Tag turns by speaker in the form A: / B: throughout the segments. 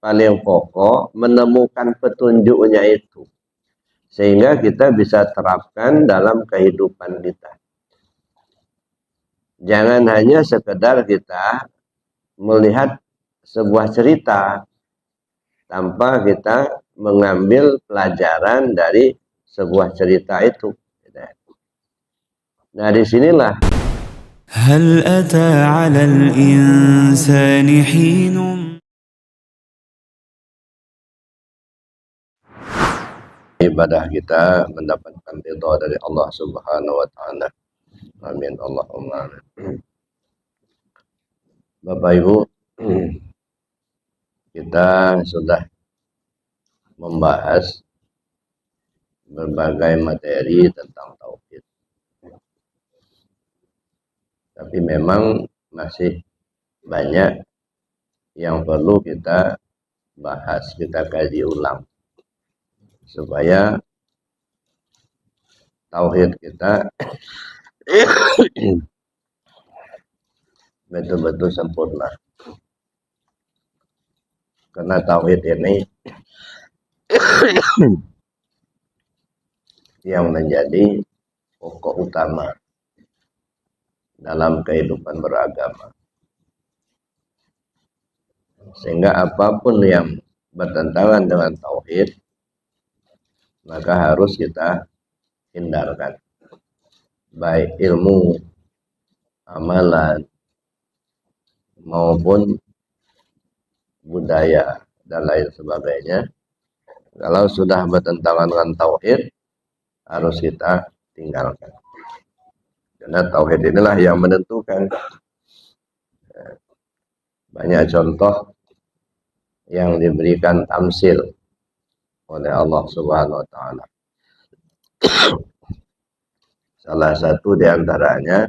A: paling pokok menemukan petunjuknya itu, sehingga kita bisa terapkan dalam kehidupan kita. Jangan hanya sekedar kita melihat sebuah cerita tanpa kita mengambil pelajaran dari sebuah cerita itu. Nah, disinilah
B: هل أتى على الإنسان حين
A: ibadah kita mendapatkan ridha dari Allah Subhanahu wa taala. Amin Allahumma amin. Bapak Ibu, kita sudah membahas berbagai materi tentang tauhid. Tapi memang masih banyak yang perlu kita bahas, kita kaji ulang, supaya tauhid kita betul-betul sempurna. Karena tauhid ini yang menjadi pokok utama dalam kehidupan beragama. Sehingga apapun yang bertentangan dengan tauhid, maka harus kita hindarkan. Baik ilmu, amalan, maupun budaya dan lain sebagainya. Kalau sudah bertentangan dengan tauhid, harus kita tinggalkan. Karena tauhid inilah yang menentukan. Banyak contoh yang diberikan tamsil oleh Allah Subhanahu wa taala. Salah satu di antaranya,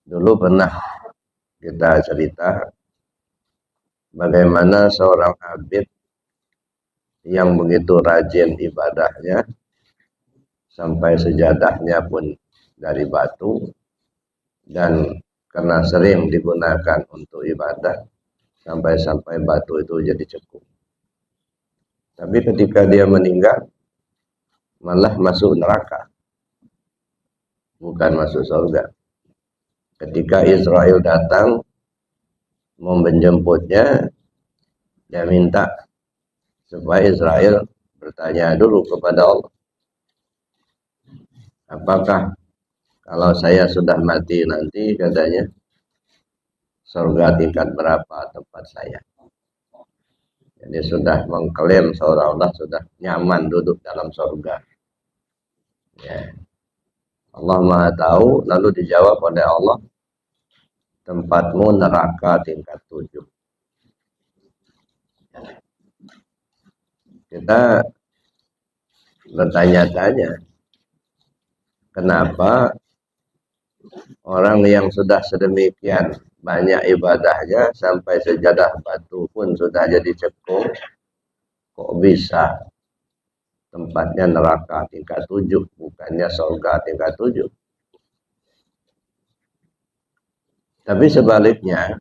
A: dulu pernah kita cerita bagaimana seorang abid yang begitu rajin ibadahnya, sampai sejadahnya pun dari batu, dan karena sering digunakan untuk ibadah, sampai batu itu jadi cekung. Tapi ketika dia meninggal, malah masuk neraka, bukan masuk surga. Ketika Israel datang mau menjemputnya, dia minta supaya Israel bertanya dulu kepada Allah, apakah kalau saya sudah mati nanti, katanya, surga tingkat berapa tempat saya? Jadi sudah mengklaim seolah-olah sudah nyaman duduk dalam surga. Ya. Allah Maha tahu, lalu dijawab oleh Allah, tempatmu neraka tingkat 7. Kita bertanya-tanya, kenapa orang yang sudah sedemikian banyak ibadahnya, sampai sejadah batu pun sudah jadi cekung, kok bisa tempatnya neraka tingkat 7, bukannya surga tingkat 7? Tapi sebaliknya,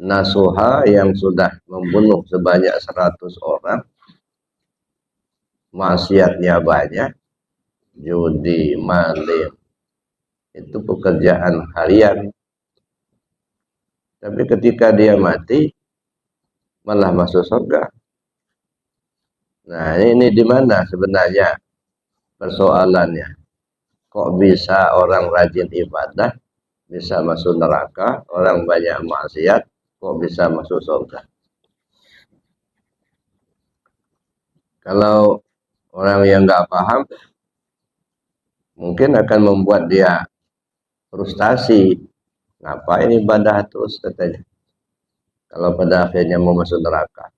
A: nasuha yang sudah membunuh sebanyak 100 orang, maksiatnya banyak, judi, maling, itu pekerjaan harian. Tapi ketika dia mati, malah masuk surga. Nah, ini di mana sebenarnya persoalannya? Kok bisa orang rajin ibadah bisa masuk neraka, orang banyak maksiat kok bisa masuk surga? Kalau orang yang nggak paham, mungkin akan membuat dia frustasi. Ngapain ibadah terus, katanya, kalau pada akhirnya mau masuk neraka?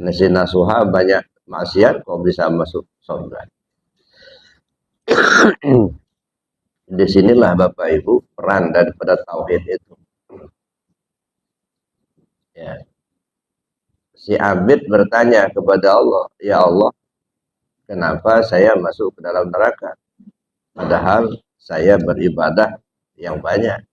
A: Nasi nasuha banyak maksiat kok bisa masuk surga? Disinilah Bapak Ibu peran daripada tauhid itu. Ya. Si abid bertanya kepada Allah, ya Allah, kenapa saya masuk ke dalam neraka? Padahal saya beribadah yang banyak.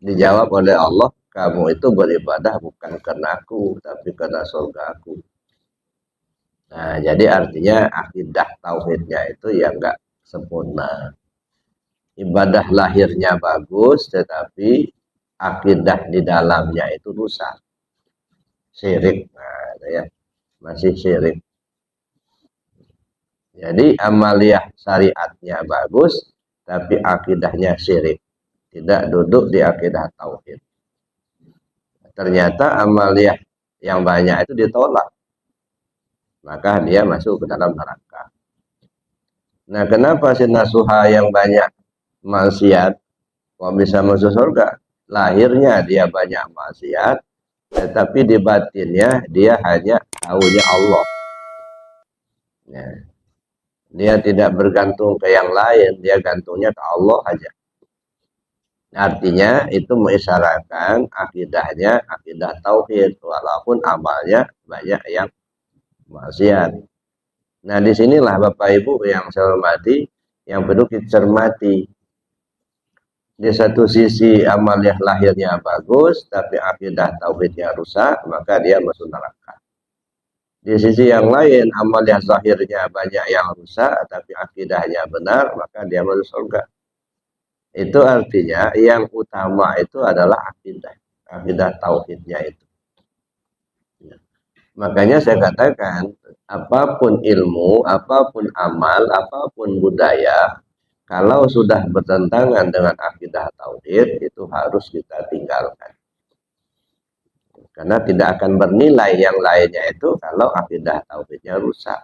A: dijawab oleh Allah, kamu itu beribadah bukan karena aku, tapi karena surga aku. Nah, jadi artinya akidah tauhidnya itu ya enggak sempurna. Ibadah lahirnya bagus, tetapi akidah di dalamnya itu rusak. Syirik, nah, ya, masih syirik. Jadi amaliyah syariatnya bagus, tapi akidahnya syirik. Tidak duduk di akidah tauhid. Ternyata amaliyah yang banyak itu ditolak. Maka dia masuk ke dalam neraka. Nah, kenapa si nasuha yang banyak maksiat kok bisa masuk surga? Lahirnya dia banyak maksiat, tetapi di batinnya dia hanya tahunya Allah. Ya. Dia tidak bergantung ke yang lain, dia gantungnya ke Allah aja. Artinya itu mengisyaratkan akidahnya akidah tauhid, walaupun amalnya banyak yang maksiat. Nah, disinilah Bapak Ibu yang saya hormati, yang perlu kita cermati. Di satu sisi amaliyah lahirnya bagus, tapi akidah tauhidnya rusak, maka dia masuk neraka. Di sisi yang lain, amaliyah zahirnya banyak yang rusak, tapi akidahnya benar, maka dia masuk surga. Itu artinya yang utama itu adalah akidah tauhidnya itu. Makanya saya katakan, apapun ilmu, apapun amal, apapun budaya, kalau sudah bertentangan dengan akidah tauhid, itu harus kita tinggalkan. Karena tidak akan bernilai yang lainnya itu kalau akidah tauhidnya rusak.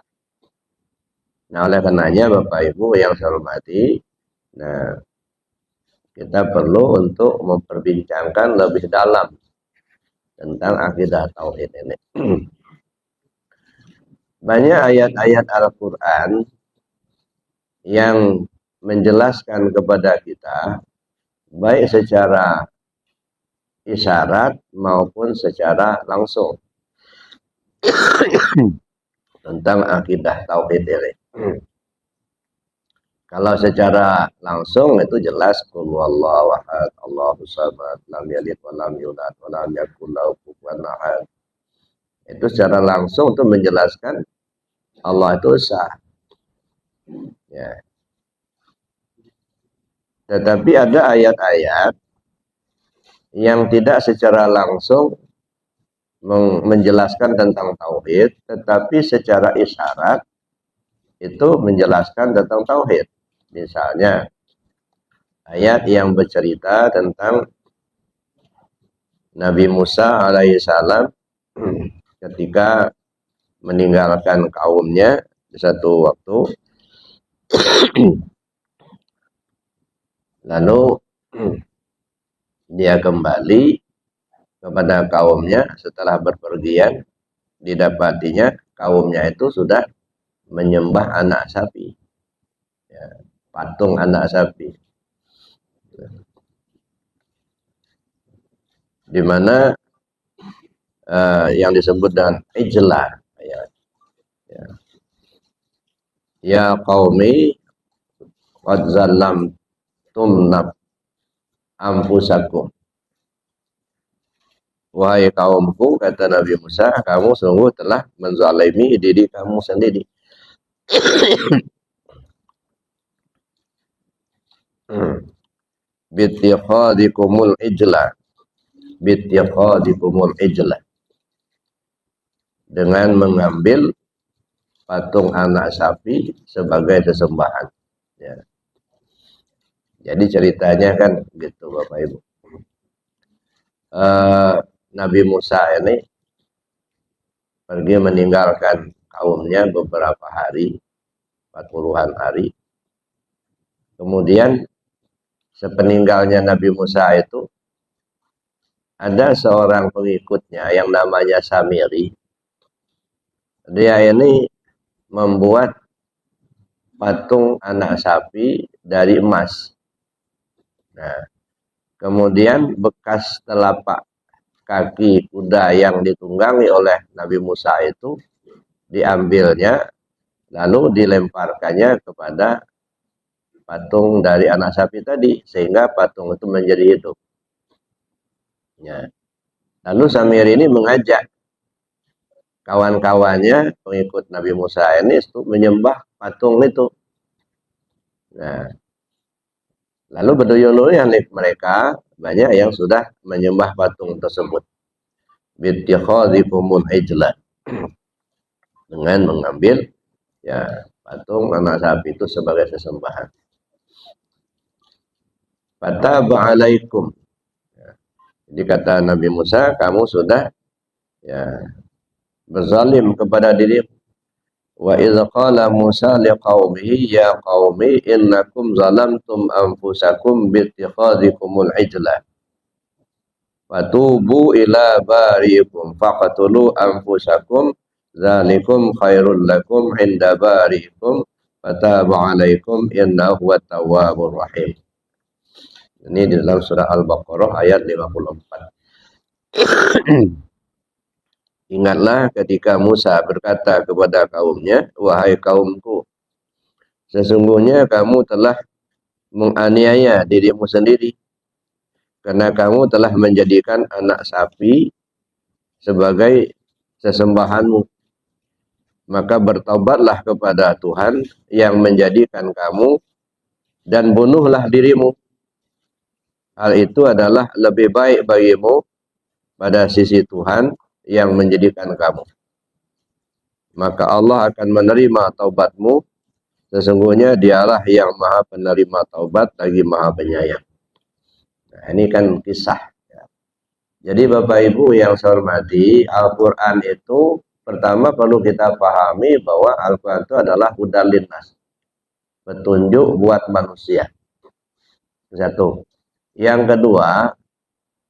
A: Nah, oleh karenanya Bapak Ibu yang saya hormati, nah, kita perlu untuk memperbincangkan lebih dalam tentang akidah tauhid ini. Banyak ayat-ayat Al-Quran yang menjelaskan kepada kita, baik secara isyarat maupun secara langsung, tentang akidah tauhid ini. Kalau secara langsung itu jelas qul huwallahu ahad, Allahus samad, lam yalid wa lam yulad wa lam yakul lahu kufuwan ahad. Itu secara langsung itu menjelaskan Allah itu esa. Ya. Tetapi ada ayat-ayat yang tidak secara langsung menjelaskan tentang tauhid, tetapi secara isyarat itu menjelaskan tentang tauhid. Misalnya ayat yang bercerita tentang Nabi Musa alaihissalam ketika meninggalkan kaumnya di satu waktu, lalu dia kembali kepada kaumnya setelah berpergian, didapatinya kaumnya itu sudah menyembah anak sapi, ya, patung anak sapi, di mana yang disebut dengan ijlah, ya qaumi qad zalamtum anfusakum, wahai kaumku, kata Nabi Musa, kamu sungguh telah menzalimi diri kamu sendiri. Bittikhadikumul ijla, dengan mengambil patung anak sapi sebagai sesembahan. Ya. Jadi ceritanya kan gitu Bapak Ibu. Nabi Musa ini pergi meninggalkan kaumnya beberapa hari, 40-an hari. Kemudian sepeninggalnya Nabi Musa itu ada seorang pengikutnya yang namanya Samiri. Dia ini membuat patung anak sapi dari emas. Nah, kemudian bekas telapak kaki kuda yang ditunggangi oleh Nabi Musa itu diambilnya, lalu dilemparkannya kepada patung dari anak sapi tadi, sehingga patung itu menjadi hidup. Ya. Lalu Samir ini mengajak kawan-kawannya pengikut Nabi Musa ini untuk menyembah patung itu. Nah, lalu berduyun-duyun mereka banyak yang sudah menyembah patung tersebut. Bittikhadhikumul ijla, dengan mengambil ya patung anak sapi itu sebagai sesembahan. Fataba alaikum. Jadi kata Nabi Musa, kamu sudah ya berzalim kepada dirimu. Wa idza qala Musa liqaumihi ya qaumi innakum zalamtum anfusakum bittikhadhikumul ijla. Fatubu ila bariikum faqatulu anfusakum dzalikum khairul lakum inda bariikum fataba alaikum innahu huwat tawwabur rahim. Ini di dalam surah Al-Baqarah ayat 54. Ingatlah ketika Musa berkata kepada kaumnya, wahai kaumku, sesungguhnya kamu telah menganiaya dirimu sendiri karena kamu telah menjadikan anak sapi sebagai sesembahanmu. Maka bertaubatlah kepada Tuhan yang menjadikan kamu dan bunuhlah dirimu. Hal itu adalah lebih baik bagimu pada sisi Tuhan yang menjadikan kamu. Maka Allah akan menerima taubatmu. Sesungguhnya dialah yang maha penerima taubat lagi maha penyayang. Nah, ini kan kisah. Jadi Bapak Ibu yang saya hormati, Al-Quran itu pertama perlu kita pahami bahwa Al-Quran itu adalah hudan linnas, petunjuk buat manusia. Satu. Yang kedua,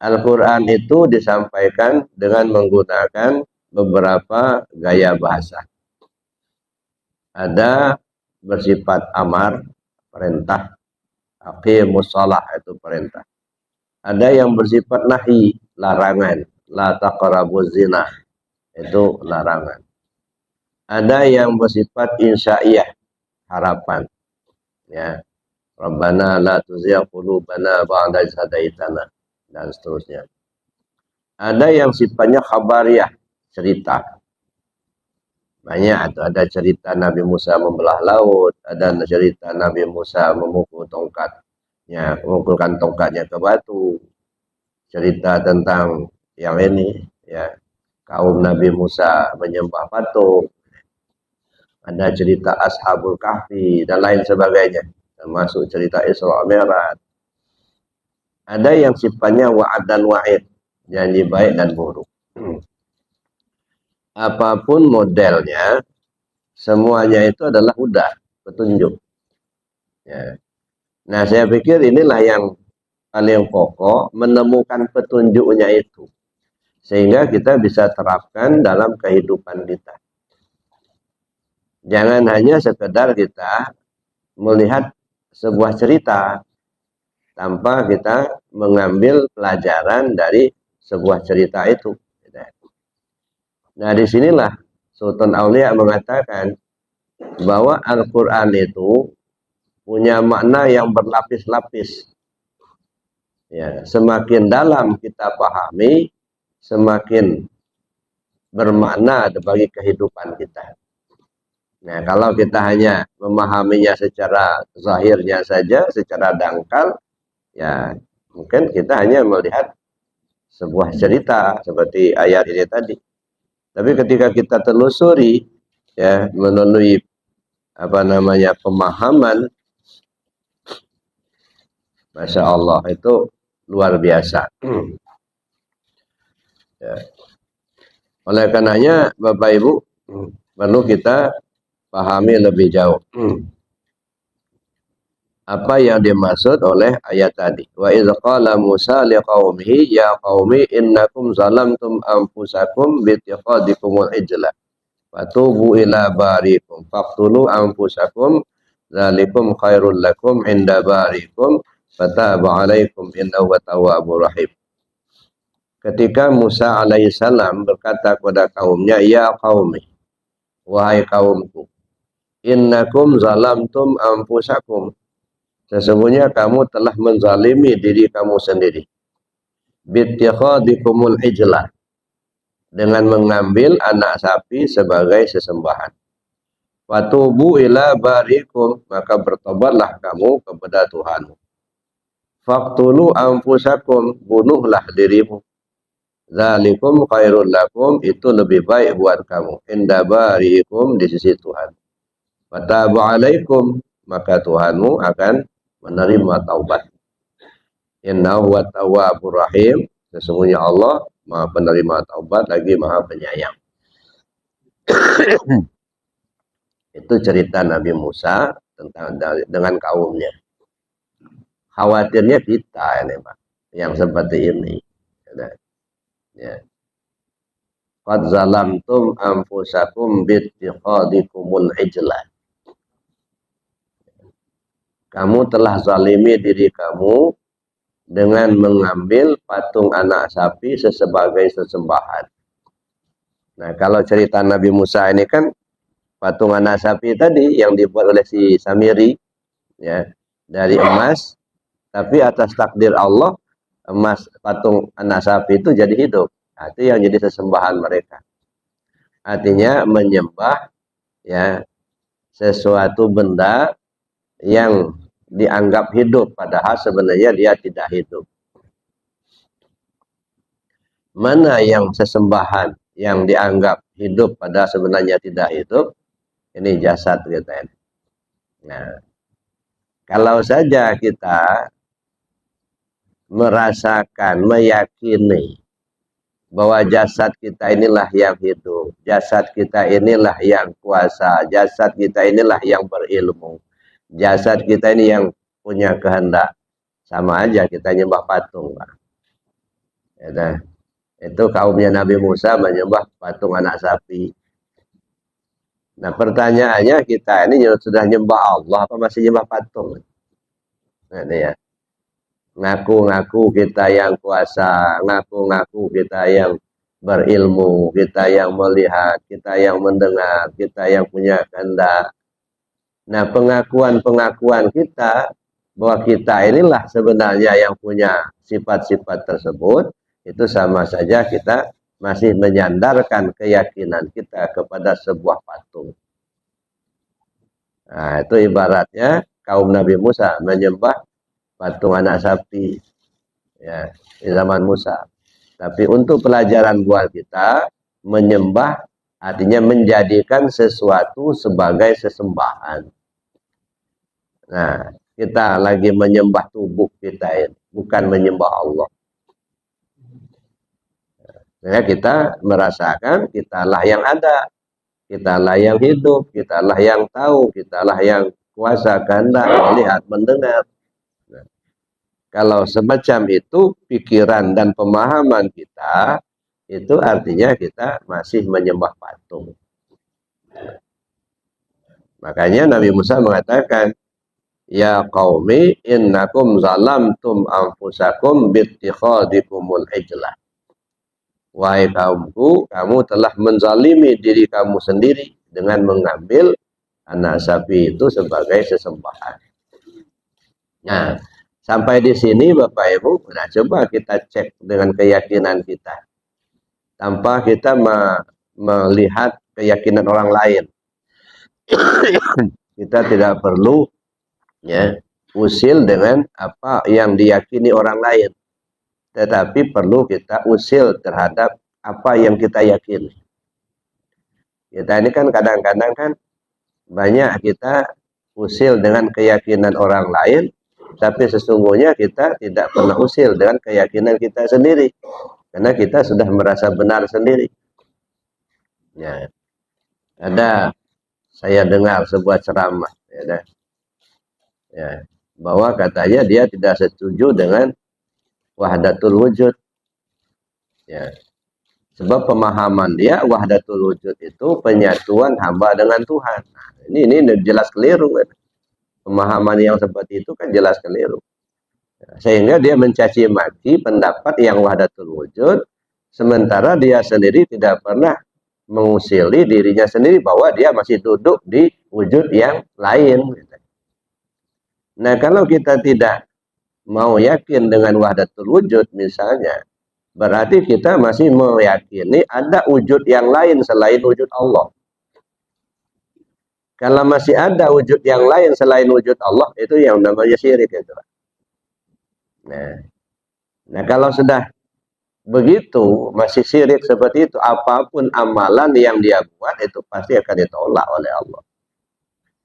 A: Al-Quran itu disampaikan dengan menggunakan beberapa gaya bahasa. Ada bersifat amar, perintah. Aqimus shalah itu perintah. Ada yang bersifat nahi, larangan. La taqrabuz zina, itu larangan. Ada yang bersifat insya'iyah, harapan. Ya. Rabbana la tuzigh qulubana ba'da idh hadaitana, dan seterusnya. Ada yang sifatnya khabariyah, cerita. Banyak, ada cerita Nabi Musa membelah laut, ada cerita Nabi Musa memukul tongkatnya, memukulkan tongkatnya ke batu. Cerita tentang yang ini, ya, kaum Nabi Musa menyembah patung. Ada cerita Ashabul Kahfi dan lain sebagainya, termasuk cerita Isra Mi'raj. Ada yang sifatnya wa'ad dan wa'id, janji baik dan buruk. Apapun modelnya, semuanya itu adalah huda, petunjuk. Ya. Nah, saya pikir inilah yang paling pokok, menemukan petunjuknya itu. Sehingga kita bisa terapkan dalam kehidupan kita. Jangan hanya sekedar kita melihat sebuah cerita tanpa kita mengambil pelajaran dari sebuah cerita itu. Nah, disinilah Sultan Aulia mengatakan bahwa Al-Quran itu punya makna yang berlapis-lapis. Ya, semakin dalam kita pahami, semakin bermakna bagi kehidupan kita. Nah, kalau kita hanya memahaminya secara zahirnya saja, secara dangkal, ya mungkin kita hanya melihat sebuah cerita seperti ayat ini tadi. Tapi ketika kita telusuri, ya, melalui pemahaman, Masya Allah, itu luar biasa. Ya. Oleh karenanya, Bapak Ibu, perlu kita pahami lebih jauh apa yang dimaksud oleh ayat tadi. Wa idz qala Musa liqaumihi ya qaumi innakum zalamtum anfusakum bittikhadikumul ijla. Fatubu ila barikum faqtulu anfusakum dzalikum khairul lakum inda barikum fataba alaikum innahu tawwabur rahim. Ketika Musa alaihissalam berkata kepada kaumnya, ya qaumi, wahai kaumku, innakum zalamtum anfusakum, sesungguhnya kamu telah menzalimi diri kamu sendiri. bittikhadikumul ijlah, dengan mengambil anak sapi sebagai sesembahan. Fatubu ila barikum, maka bertobatlah kamu kepada Tuhanmu. Faqtulu anfusakum, bunuhlah dirimu. Zalikum khairul lakum, itu lebih baik buat kamu. Inda barikum, di sisi Tuhan. Fatabu alaikum, maka Tuhanmu akan menerima taubat. Innahu wa tawwabur rahim, sesungguhnya Allah Maha penerima taubat lagi Maha penyayang. Itu cerita Nabi Musa tentang dengan kaumnya. Khawatirnya kita ini Pak, yang seperti ini. Ya. Qad zalamtum anfusakum bittikhadikumul ijlah. Kamu telah zalimi diri kamu dengan mengambil patung anak sapi sebagai sesembahan. Nah, kalau cerita Nabi Musa ini kan patung anak sapi tadi yang dibuat oleh si Samiri, ya, dari emas, tapi atas takdir Allah emas patung anak sapi itu jadi hidup. Nah, itu yang jadi sesembahan mereka. Artinya menyembah, ya, sesuatu benda yang dianggap hidup padahal sebenarnya dia tidak hidup. Mana yang sesembahan yang dianggap hidup padahal sebenarnya tidak hidup? Ini jasad kita ini. Nah, kalau saja kita merasakan, meyakini bahwa jasad kita inilah yang hidup, jasad kita inilah yang kuasa, jasad kita inilah yang berilmu, jasad kita ini yang punya kehendak, sama aja kita nyembah patung, Pak. Ya, itu kaumnya Nabi Musa menyembah patung anak sapi. Nah, pertanyaannya, kita ini sudah nyembah Allah apa masih nyembah patung? Nah, ini ya. Ngaku-ngaku kita yang kuasa, ngaku-ngaku kita yang berilmu, kita yang melihat, kita yang mendengar, kita yang punya kehendak. Nah, pengakuan-pengakuan kita bahwa kita inilah sebenarnya yang punya sifat-sifat tersebut, itu sama saja kita masih menyandarkan keyakinan kita kepada sebuah patung. Nah, itu ibaratnya kaum Nabi Musa menyembah patung anak sapi, ya, di zaman Musa. Tapi untuk pelajaran buat kita, menyembah artinya menjadikan sesuatu sebagai sesembahan. Nah, kita lagi menyembah tubuh kita ini, bukan menyembah Allah. Nah, kita merasakan kitalah yang ada, kitalah yang hidup, kitalah yang tahu, kitalah yang kuasa kehendak, melihat, mendengar. Nah, kalau semacam itu pikiran dan pemahaman kita, itu artinya kita masih menyembah patung. Makanya Nabi Musa mengatakan, ya qaumi innakum zalamtum anfusakum bittikhadikumul ijlah. Wahai kaumku, kamu telah menzalimi diri kamu sendiri dengan mengambil anak sapi itu sebagai sesembahan. Nah, sampai di sini Bapak Ibu, nah coba kita cek dengan keyakinan kita. Tanpa kita melihat keyakinan orang lain. Kita tidak perlu, ya, usil dengan apa yang diyakini orang lain. Tetapi perlu kita usil terhadap apa yang kita yakini. Kita ini kan kadang-kadang kan banyak kita usil dengan keyakinan orang lain, tapi sesungguhnya kita tidak pernah usil dengan keyakinan kita sendiri. Karena kita sudah merasa benar sendiri. Ya. Saya dengar sebuah ceramah, ya, bahwa katanya dia tidak setuju dengan wahdatul wujud, ya, sebab pemahaman dia wahdatul wujud itu penyatuan hamba dengan Tuhan. Nah, ini jelas keliru kan? Pemahaman yang seperti itu kan jelas keliru, sehingga dia mencaci maki pendapat yang wahdatul wujud, sementara dia sendiri tidak pernah mengusili dirinya sendiri bahwa dia masih duduk di wujud yang lain. Nah, kalau kita tidak mau yakin dengan wahdatul wujud misalnya, berarti kita masih meyakini ada wujud yang lain selain wujud Allah. Kalau masih ada wujud yang lain selain wujud Allah, itu yang namanya syirik itu. Nah, kalau sudah begitu, masih syirik seperti itu, apapun amalan yang dia buat itu pasti akan ditolak oleh Allah.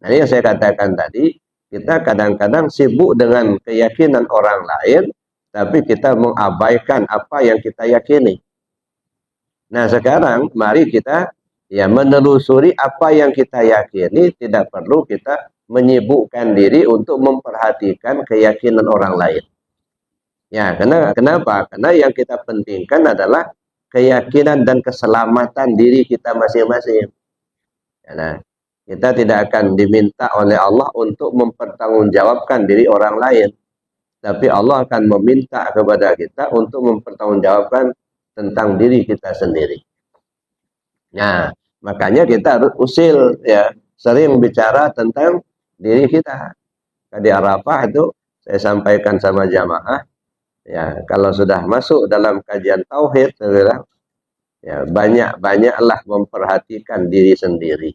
A: Nah, ini yang saya katakan tadi, kita kadang-kadang sibuk dengan keyakinan orang lain, tapi kita mengabaikan apa yang kita yakini. Nah, sekarang mari kita menelusuri apa yang kita yakini, tidak perlu kita menyibukkan diri untuk memperhatikan keyakinan orang lain. Ya, kenapa? Karena yang kita pentingkan adalah keyakinan dan keselamatan diri kita masing-masing. Nah, kita tidak akan diminta oleh Allah untuk mempertanggungjawabkan diri orang lain. Tapi Allah akan meminta kepada kita untuk mempertanggungjawabkan tentang diri kita sendiri. Nah, makanya kita harus usil sering bicara tentang diri kita. Di Arafah itu saya sampaikan sama jamaah, kalau sudah masuk dalam kajian tauhid, saya bilang, banyak-banyaklah memperhatikan diri sendiri.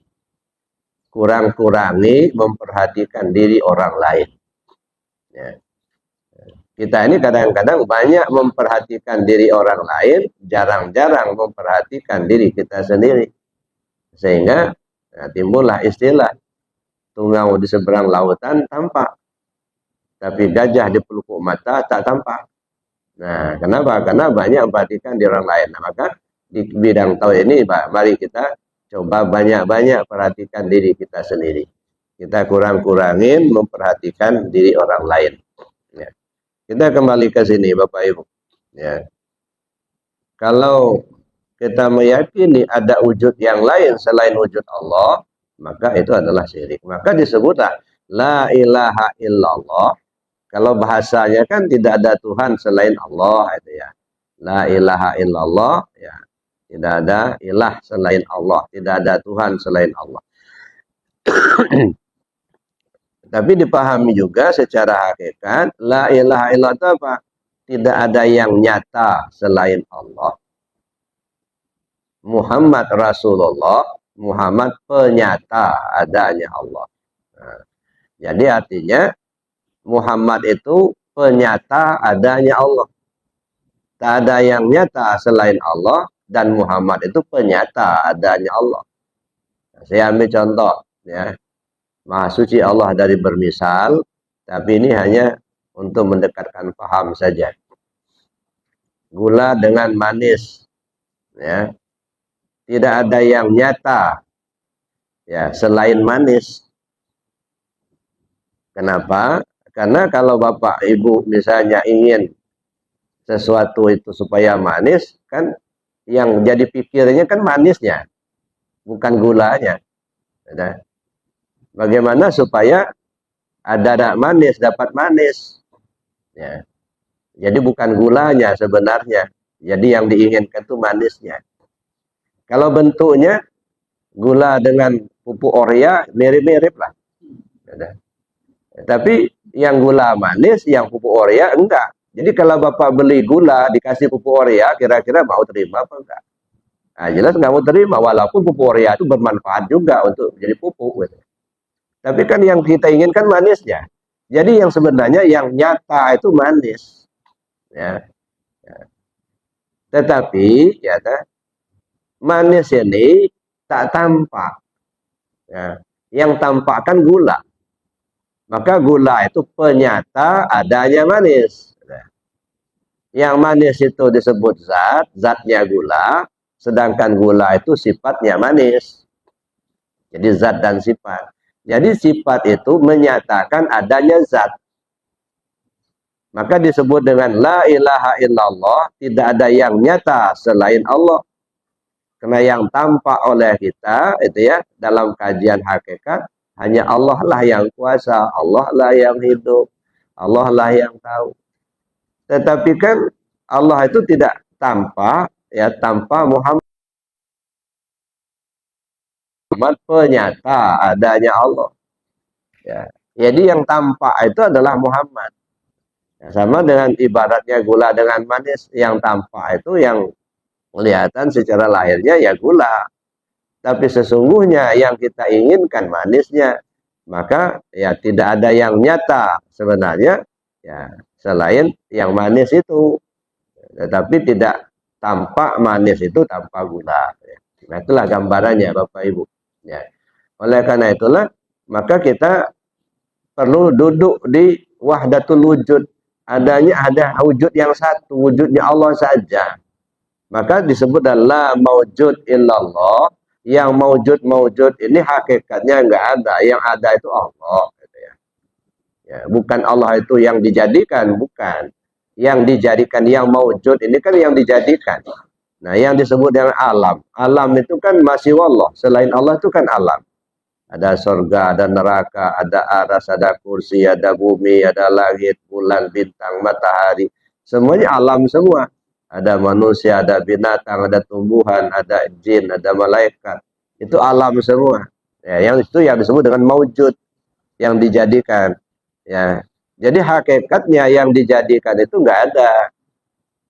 A: Kurang-kurangi memperhatikan diri orang lain. Kita ini kadang-kadang banyak memperhatikan diri orang lain, jarang-jarang memperhatikan diri kita sendiri. Sehingga timbullah istilah tungau di seberang lautan tampak, tapi gajah di pelupuk mata tak tampak. Nah, kenapa? Karena banyak memperhatikan diri orang lain. Nah, maka di bidang tauhid ini, mari kita coba banyak-banyak perhatikan diri kita sendiri. Kita kurang-kurangin memperhatikan diri orang lain. Kita kembali ke sini, Bapak Ibu. Kalau kita meyakini ada wujud yang lain selain wujud Allah, maka itu adalah syirik. Maka disebutlah la ilaha illallah. Kalau bahasanya kan tidak ada Tuhan selain Allah, itu ya. La ilaha illallah, tidak ada ilah selain Allah, tidak ada Tuhan selain Allah. Tapi dipahami juga secara hakikat, la ilaha illallah itu apa? Tidak ada yang nyata selain Allah. Muhammad Rasulullah, Muhammad penyata adanya Allah. Nah, jadi artinya Muhammad itu penyata adanya Allah. Tak ada yang nyata selain Allah, dan Muhammad itu penyata adanya Allah. Nah, saya ambil contoh, Maha suci Allah dari bermisal, tapi ini hanya untuk mendekatkan paham saja. Gula dengan manis, tidak ada yang nyata, selain manis. Kenapa? Karena kalau Bapak Ibu misalnya ingin sesuatu itu supaya manis, kan yang jadi pikirnya kan manisnya, bukan gulanya. Bagaimana supaya ada manis dapat manis? Jadi bukan gulanya sebenarnya. Jadi yang diinginkan itu manisnya. Kalau bentuknya gula dengan pupuk Oreo mirip-mirip lah. Tapi yang gula manis, yang pupuk Oreo enggak. Jadi kalau Bapak beli gula dikasih pupuk Oreo, kira-kira mau terima apa enggak? Nah, jelas nggak mau terima, walaupun pupuk Oreo itu bermanfaat juga untuk menjadi pupuk. Tapi kan yang kita inginkan manisnya. Jadi yang sebenarnya yang nyata itu manis. Tetapi manis ini tak tampak. Yang tampak kan gula. Maka gula itu penyata adanya manis. Yang manis itu disebut zat, zatnya gula, sedangkan gula itu sifatnya manis. Jadi zat dan sifat. Jadi sifat itu menyatakan adanya zat. Maka disebut dengan la ilaha illallah, tidak ada yang nyata selain Allah. Karena yang tampak oleh kita itu dalam kajian hakikat hanya Allah lah yang kuasa, Allah lah yang hidup, Allah lah yang tahu. Tetapi kan Allah itu tidak tampak tanpa Muhammad penyata adanya Allah. Jadi yang tampak itu adalah Muhammad. Ya, sama dengan ibaratnya gula dengan manis, yang tampak itu yang kelihatan secara lahirnya ya gula. Tapi sesungguhnya yang kita inginkan manisnya. Maka ya tidak ada yang nyata sebenarnya ya selain yang manis itu. Tetapi tidak tampak manis itu tanpa gula. Nah, itulah gambarannya Bapak Ibu. Ya. Oleh karena itulah maka kita perlu duduk di wahdatul wujud. Ada wujud yang satu, wujudnya Allah saja. Maka disebut adalah maujud illallah. Yang maujud ini hakikatnya enggak ada. Yang ada itu Allah. Gitu ya. Ya, bukan Allah itu yang dijadikan, bukan. Yang dijadikan, yang maujud ini kan yang dijadikan. Nah, yang disebut dengan alam. Alam itu kan masih Allah. Selain Allah itu kan alam. Ada surga, ada neraka, ada aras, ada kursi, ada bumi, ada langit, bulan, bintang, matahari. Semuanya alam semua. Ada manusia, ada binatang, ada tumbuhan, ada jin, ada malaikat. Itu alam semua. Ya, yang itu yang disebut dengan maujud, yang dijadikan. Ya, jadi hakikatnya yang dijadikan itu enggak ada.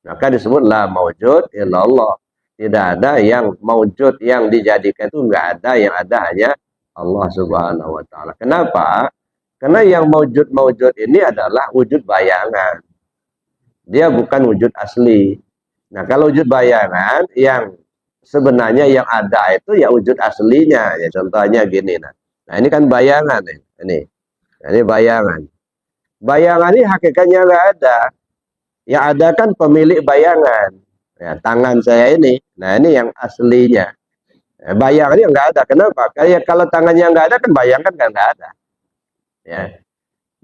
A: Maka disebutlah maujud illallah. Tidak ada yang maujud yang dijadikan itu enggak ada, yang ada hanya Allah Subhanahu wa taala. Kenapa? Karena yang maujud ini adalah wujud bayangan. Dia bukan wujud asli. Nah, kalau wujud bayangan yang sebenarnya yang ada itu ya wujud aslinya. Ya contohnya gini nah ini kan bayangan nih. Ini bayangan. Bayangan ini hakikatnya enggak ada. Yang ada kan pemilik bayangan. Ya, tangan saya ini. Nah, ini yang aslinya. Bayangannya enggak ada. Kenapa? Kayak kalau tangannya enggak ada kan bayangan kan enggak ada. Ya.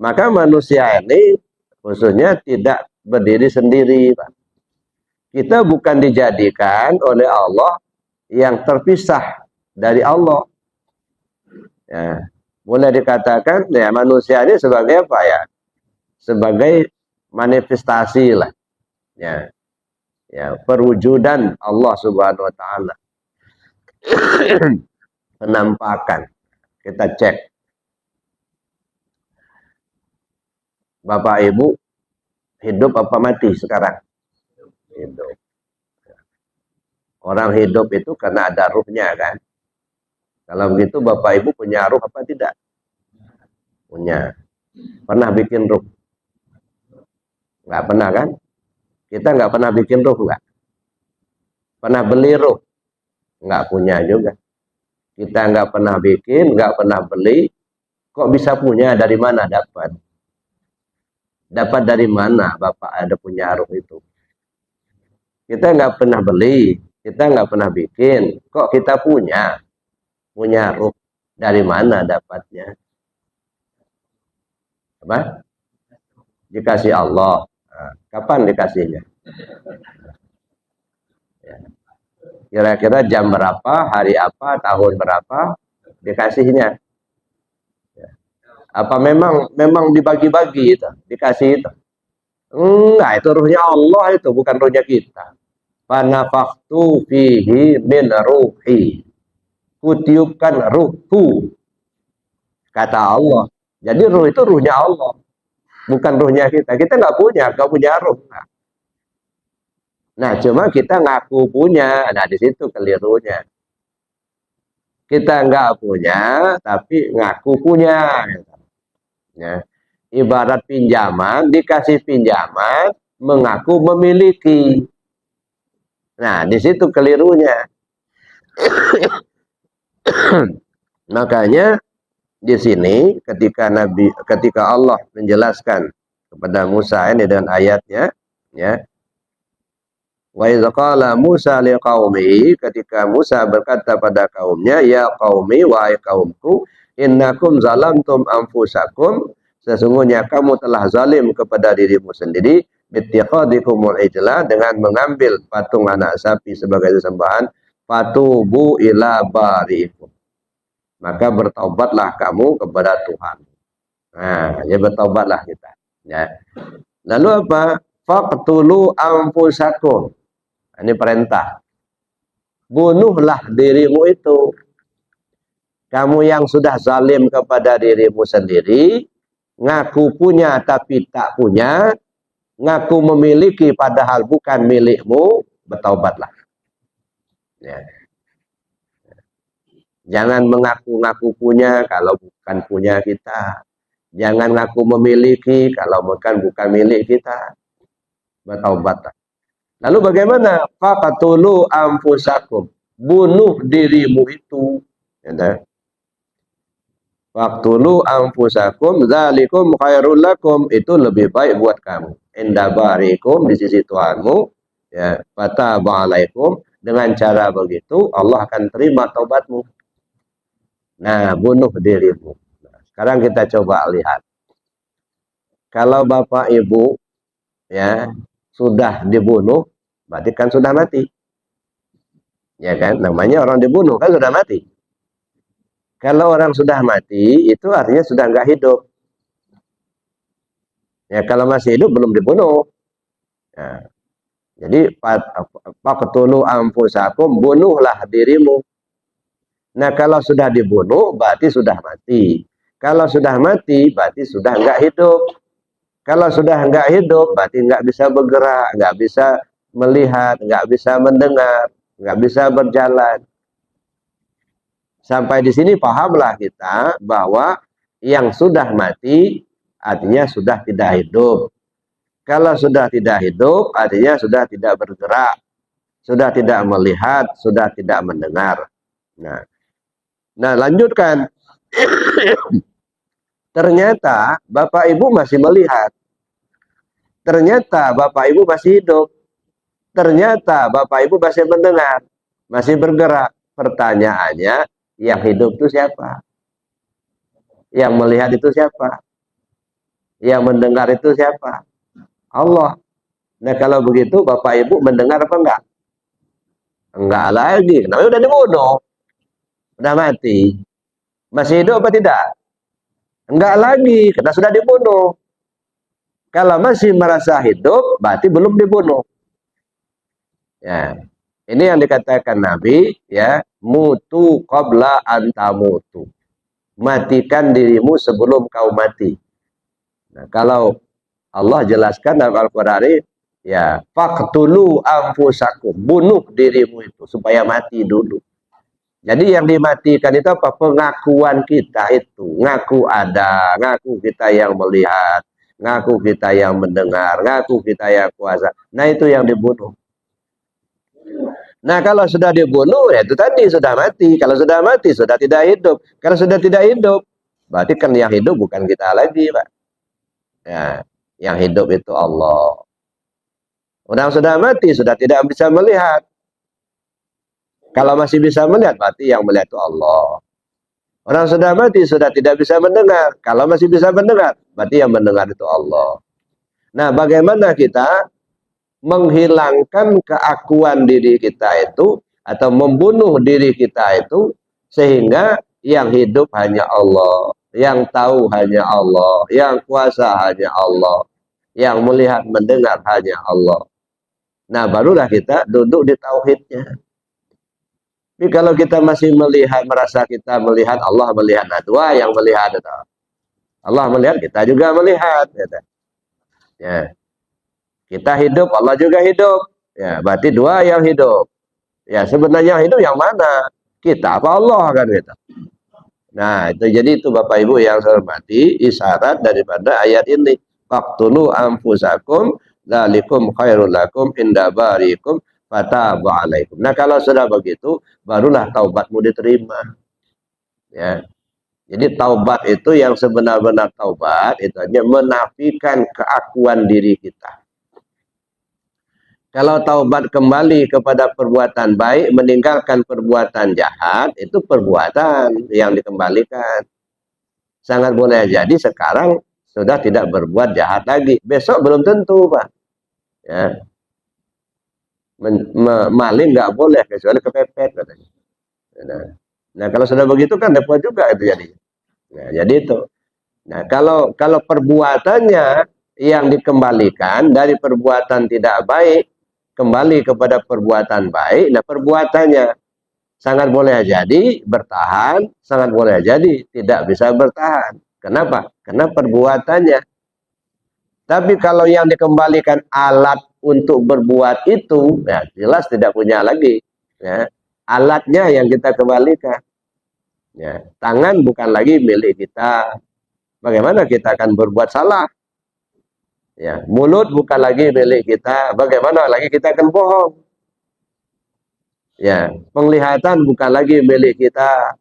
A: Maka manusia ini khususnya tidak berdiri sendiri, Pak. Kita bukan dijadikan oleh Allah yang terpisah dari Allah. Ya. Mulai dikatakan ya manusia ini sebagai apa ya? Sebagai manifestasi lah. Ya. Ya, perwujudan Allah Subhanahu wa taala. Penampakan. Kita cek. Bapak Ibu hidup apa mati sekarang? Hidup. Orang hidup itu karena ada ruhnya kan. Kalau begitu Bapak Ibu punya ruh apa tidak? Punya. Pernah bikin ruh? Enggak pernah kan? Kita enggak pernah bikin ruh enggak? Pernah beli ruh? Enggak punya juga. Kita enggak pernah bikin, enggak pernah beli. Kok bisa punya? Dari mana dapat? Dapat dari mana Bapak ada punya ruh itu? Kita nggak pernah beli, kita nggak pernah bikin. Kok kita punya ruh? Dari mana dapatnya? Apa? Dikasih Allah. Nah, kapan dikasihnya? Kira-kira jam berapa, hari apa, tahun berapa dikasihnya? Apa memang dibagi-bagi itu, dikasih itu? Enggak, itu ruhnya Allah itu, bukan ruhnya kita. Fanafaktu fihi min ruhi. Kutiupkan ruhku. Kata Allah. Jadi ruh itu ruhnya Allah. Bukan ruhnya kita. Kita nggak punya ruh. Nah, cuma kita ngaku punya. Nah, di situ kelirunya. Kita nggak punya, tapi ngaku punya. Ya. Ibarat pinjaman, dikasih pinjaman, mengaku memiliki. Nah, di situ kelirunya. Makanya di sini ketika Allah menjelaskan kepada Musa ini dengan ayatnya, ya. Wa idz qala Musa liqaumihi, ketika Musa berkata pada kaumnya, ya qaumi, wahai kaumku, innakum zalamtum anfusakum, sesungguhnya kamu telah zalim kepada dirimu sendiri, bittikhadikumul ijla, dengan mengambil patung anak sapi sebagai sesembahan, fatubu ila bariikum, maka bertaubatlah kamu kepada Tuhan. Nah, ya bertaubatlah kita. Ya. Lalu apa? Faqtulu anfusakum. Ini perintah. Bunuhlah dirimu itu. Kamu yang sudah zalim kepada dirimu sendiri, ngaku punya tapi tak punya, ngaku memiliki padahal bukan milikmu, bertaubatlah. Ya. Jangan mengaku-ngaku punya kalau bukan punya kita. Jangan ngaku memiliki kalau bukan milik kita. Bertaubatlah. Lalu bagaimana? Faqatulu anfusakum. Bunuh dirimu itu. Ya, waqtulu anfusakum dzalikum khairul lakum, itu lebih baik buat kamu. Inda barikum, di sisi Tuhanmu, ya, fataba alaikum, dengan cara begitu Allah akan terima taubatmu. Nah, bunuh dirimu. Nah, sekarang kita coba lihat. Kalau bapak ibu ya sudah dibunuh, berarti kan sudah mati. Ya kan? Namanya orang dibunuh kan sudah mati. Kalau orang sudah mati, itu artinya sudah nggak hidup. Ya, kalau masih hidup belum dibunuh. Nah, jadi faqtulu anfusakum, bunuhlah dirimu. Nah, kalau sudah dibunuh berarti sudah mati. Kalau sudah mati berarti sudah nggak hidup. Kalau sudah nggak hidup berarti nggak bisa bergerak, nggak bisa melihat, nggak bisa mendengar, nggak bisa berjalan. Sampai di sini pahamlah kita bahwa yang sudah mati artinya sudah tidak hidup. Kalau sudah tidak hidup artinya sudah tidak bergerak, sudah tidak melihat, sudah tidak mendengar. Nah, lanjutkan. Ternyata bapak ibu masih melihat. Ternyata bapak ibu masih hidup. Ternyata bapak ibu masih mendengar, masih bergerak. Pertanyaannya, yang hidup itu siapa? Yang melihat itu siapa? Yang mendengar itu siapa? Allah. Nah, kalau begitu bapak ibu mendengar apa enggak? Enggak lagi. Namanya udah dibunuh. Udah mati. Masih hidup apa tidak? Enggak lagi, karena sudah dibunuh. Kalau masih merasa hidup, berarti belum dibunuh. Ya, ini yang dikatakan Nabi, ya, mutu qabla antamutu. Matikan dirimu sebelum kau mati. Nah, kalau Allah jelaskan dalam Al-Qur'an, ya, faqtulu anfusakum, bunuh dirimu itu supaya mati dulu. Jadi yang dimatikan itu apa? Pengakuan kita itu. Ngaku ada, ngaku kita yang melihat, ngaku kita yang mendengar, ngaku kita yang kuasa. Nah, itu yang dibunuh. Nah, kalau sudah dibunuh, ya itu tadi sudah mati. Kalau sudah mati, sudah tidak hidup. Kalau sudah tidak hidup, berarti kan yang hidup bukan kita lagi, Pak. Ya, yang hidup itu Allah. Orang sudah mati, sudah tidak bisa melihat. Kalau masih bisa melihat, berarti yang melihat itu Allah. Orang sudah mati, sudah tidak bisa mendengar. Kalau masih bisa mendengar, berarti yang mendengar itu Allah. Nah, bagaimana kita menghilangkan keakuan diri kita itu, atau membunuh diri kita itu, sehingga yang hidup hanya Allah, yang tahu hanya Allah, yang kuasa hanya Allah, yang melihat mendengar hanya Allah. Nah, barulah kita duduk di tauhidnya. Tapi kalau kita masih melihat, merasa kita melihat, Allah melihat, nah dua yang melihat itu. Allah melihat, kita juga melihat. Gitu. Ya. Kita hidup, Allah juga hidup. Ya, berarti dua yang hidup. Ya, sebenarnya hidup yang mana? Kita apa Allah kan gitu. Nah, itu jadi itu Bapak Ibu yang saya hormati, isyarat daripada ayat ini. Faqtulu anfusakum dzalikum khairul lakum inda barikum fataba alaikum. Nah, kalau sudah begitu, barulah taubatmu diterima. Ya. Jadi taubat itu yang sebenar-benar taubat itu hanya menafikan keakuan diri kita. Kalau taubat kembali kepada perbuatan baik, meninggalkan perbuatan jahat, itu perbuatan yang dikembalikan. Sangat boleh jadi sekarang sudah tidak berbuat jahat lagi. Besok belum tentu, Pak. Ya. Maling nggak boleh kecuali kepepet katanya. Nah, kalau sudah begitu kan dapat juga itu jadi. Nah, jadi itu. Nah, kalau perbuatannya yang dikembalikan dari perbuatan tidak baik kembali kepada perbuatan baik, nah perbuatannya sangat boleh jadi bertahan, sangat boleh jadi tidak bisa bertahan. Kenapa? Karena perbuatannya. Tapi kalau yang dikembalikan alat untuk berbuat itu, ya jelas tidak punya lagi. Ya. Alatnya yang kita kembalikan. Ya. Tangan bukan lagi milik kita. Bagaimana kita akan berbuat salah? Ya. Mulut bukan lagi milik kita. Bagaimana lagi kita akan bohong? Ya. Penglihatan bukan lagi milik kita.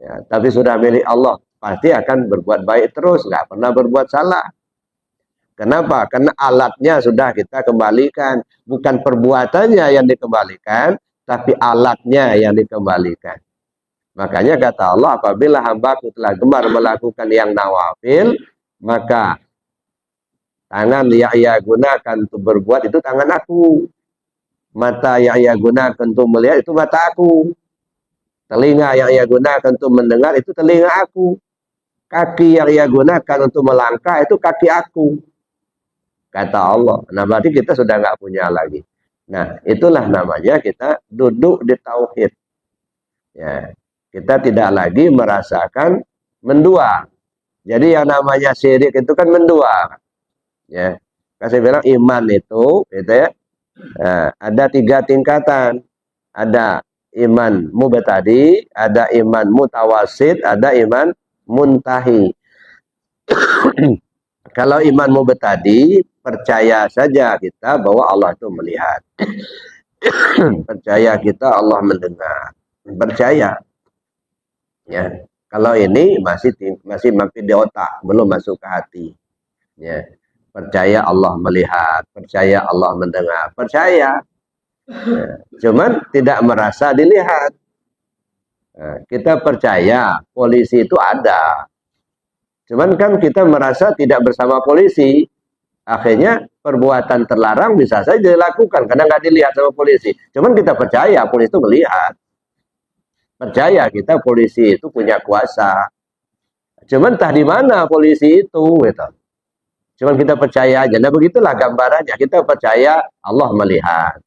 A: Ya. Tapi sudah milik Allah. Pasti akan berbuat baik terus. Nggak pernah berbuat salah. Kenapa? Karena alatnya sudah kita kembalikan. Bukan perbuatannya yang dikembalikan, tapi alatnya yang dikembalikan. Makanya kata Allah, apabila hambaku telah gemar melakukan yang nawafil, maka tangan yang ia gunakan untuk berbuat itu tangan aku. Mata yang ia gunakan untuk melihat itu mata aku. Telinga yang ia gunakan untuk mendengar itu telinga aku. Kaki yang ia gunakan untuk melangkah itu kaki aku. Kata Allah. Nah, berarti kita sudah nggak punya lagi. Nah, itulah namanya kita duduk di tauhid. Ya, kita tidak lagi merasakan mendua. Jadi yang namanya syirik itu kan mendua. Ya, saya bilang iman itu, gitu ya. Ada 3 tingkatan. Ada iman mubtadi, ada iman mutawasid, ada iman muntahi. Kalau iman mubtadi, percaya saja kita bahwa Allah itu melihat. Percaya kita Allah mendengar. Percaya. Ya. Kalau ini masih mampir di otak, belum masuk ke hati. Ya. Percaya Allah melihat, percaya Allah mendengar, percaya. Ya. Cuman tidak merasa dilihat. Nah, kita percaya polisi itu ada. Cuman kan kita merasa tidak bersama polisi. Akhirnya perbuatan terlarang bisa saja dilakukan karena nggak dilihat sama polisi. Cuman kita percaya polisi itu melihat. Percaya kita polisi itu punya kuasa. Cuman entah di mana polisi itu, gitu. Cuman kita percaya aja. Nah begitulah gambarannya. Kita percaya Allah melihat.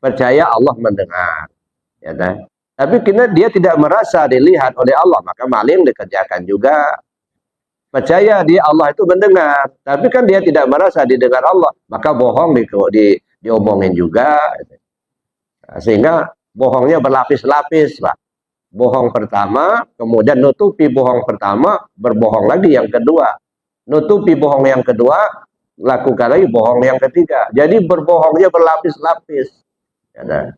A: Percaya Allah mendengar. Ya, kan? Tapi dia tidak merasa dilihat oleh Allah. Maka maling dikerjakan juga. Percaya dia Allah itu mendengar, tapi kan dia tidak merasa didengar Allah, maka bohong diomongin juga. Sehingga bohongnya berlapis-lapis, Pak. Bohong pertama, kemudian nutupi bohong pertama, berbohong lagi yang kedua. Nutupi bohong yang kedua, lakukan lagi bohong yang ketiga. Jadi berbohongnya berlapis-lapis. Nah,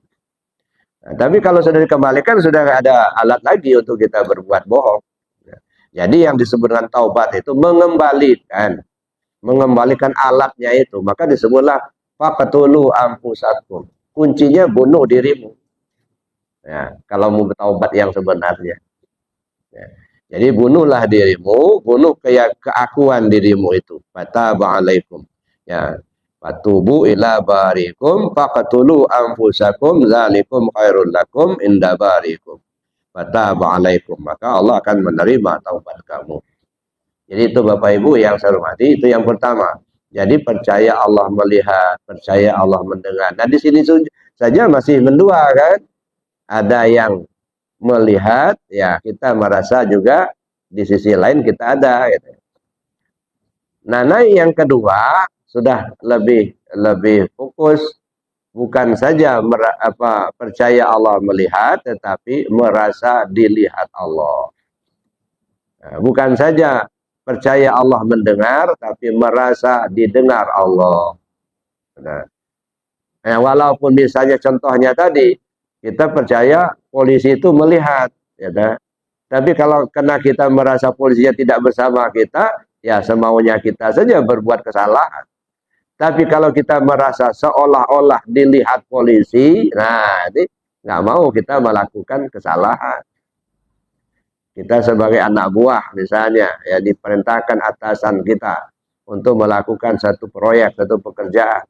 A: tapi kalau sudah dikembalikan, sudah nggak ada alat lagi untuk kita berbuat bohong. Jadi yang disebut dengan taubat itu mengembalikan alatnya itu. Maka disebutlah faqtulu anfusakum. Kuncinya bunuh dirimu. Ya, kalau mau bertaubat yang sebenarnya. Ya. Jadi bunuhlah dirimu, bunuh keakuan dirimu itu. Fataba alaikum. Ya. Fatubu ila barikum faqtulu anfusakum zalikum khairul lakum inda barikum. Fataba alaikum, maka Allah akan menerima taubat kamu. Jadi itu Bapak Ibu yang saya hormati, itu yang pertama. Jadi percaya Allah melihat, percaya Allah mendengar. Nah di sini saja masih mendua kan. Ada yang melihat, ya kita merasa juga di sisi lain kita ada. Gitu. Nah yang kedua sudah lebih fokus. Bukan saja percaya Allah melihat, tetapi merasa dilihat Allah. Nah, bukan saja percaya Allah mendengar, tapi merasa didengar Allah. Nah, walaupun misalnya contohnya tadi, kita percaya polisi itu melihat. Ya, tapi kalau karena kita merasa polisinya tidak bersama kita, ya semaunya kita saja berbuat kesalahan. Tapi kalau kita merasa seolah-olah dilihat polisi, nah ini nggak mau kita melakukan kesalahan. Kita sebagai anak buah misalnya, ya diperintahkan atasan kita untuk melakukan satu proyek, satu pekerjaan.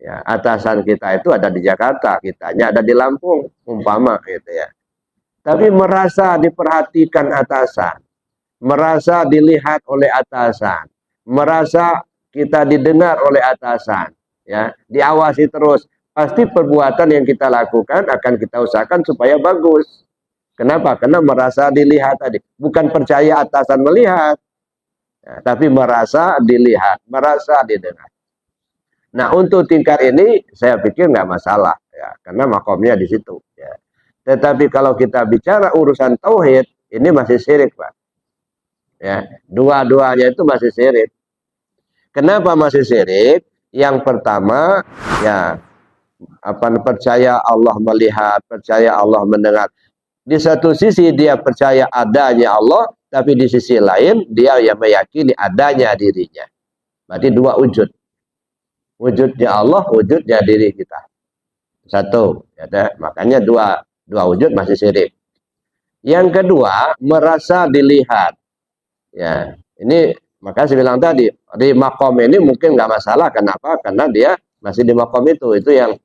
A: Ya, atasan kita itu ada di Jakarta, kitanya ada di Lampung, umpama gitu ya. Tapi merasa diperhatikan atasan, merasa dilihat oleh atasan, merasa kita didengar oleh atasan, ya, diawasi terus. Pasti perbuatan yang kita lakukan akan kita usahakan supaya bagus. Kenapa? Karena merasa dilihat tadi. Bukan percaya atasan melihat. Ya, tapi merasa dilihat, merasa didengar. Nah, untuk tingkat ini saya pikir nggak masalah ya, karena makomnya di situ. Ya. Tetapi kalau kita bicara urusan tauhid, ini masih syirik, Pak. Ya, dua-duanya itu masih syirik. Kenapa masih syirik? Yang pertama, ya percaya Allah melihat, percaya Allah mendengar. Di satu sisi dia percaya adanya Allah, tapi di sisi lain dia yang meyakini adanya dirinya. Berarti dua wujud. Wujudnya Allah, wujudnya diri kita. Satu, ya, makanya dua wujud masih syirik. Yang kedua, merasa dilihat. Ya, ini maka saya bilang tadi di makom ini mungkin nggak masalah. Kenapa? Karena dia masih di makom itu yang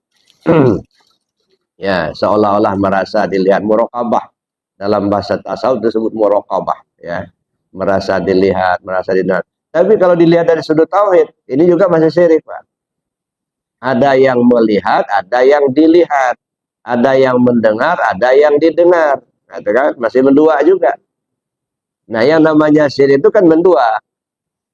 A: ya seolah-olah merasa dilihat, muraqabah. Dalam bahasa tasawuf disebut muraqabah, ya, merasa dilihat, merasa didengar. Tapi kalau dilihat dari sudut tauhid, ini juga masih syirik, Pak. Ada yang melihat, ada yang dilihat, ada yang mendengar, ada yang didengar. Nah, itu kan masih mendua juga. Nah, yang namanya syirik itu kan mendua.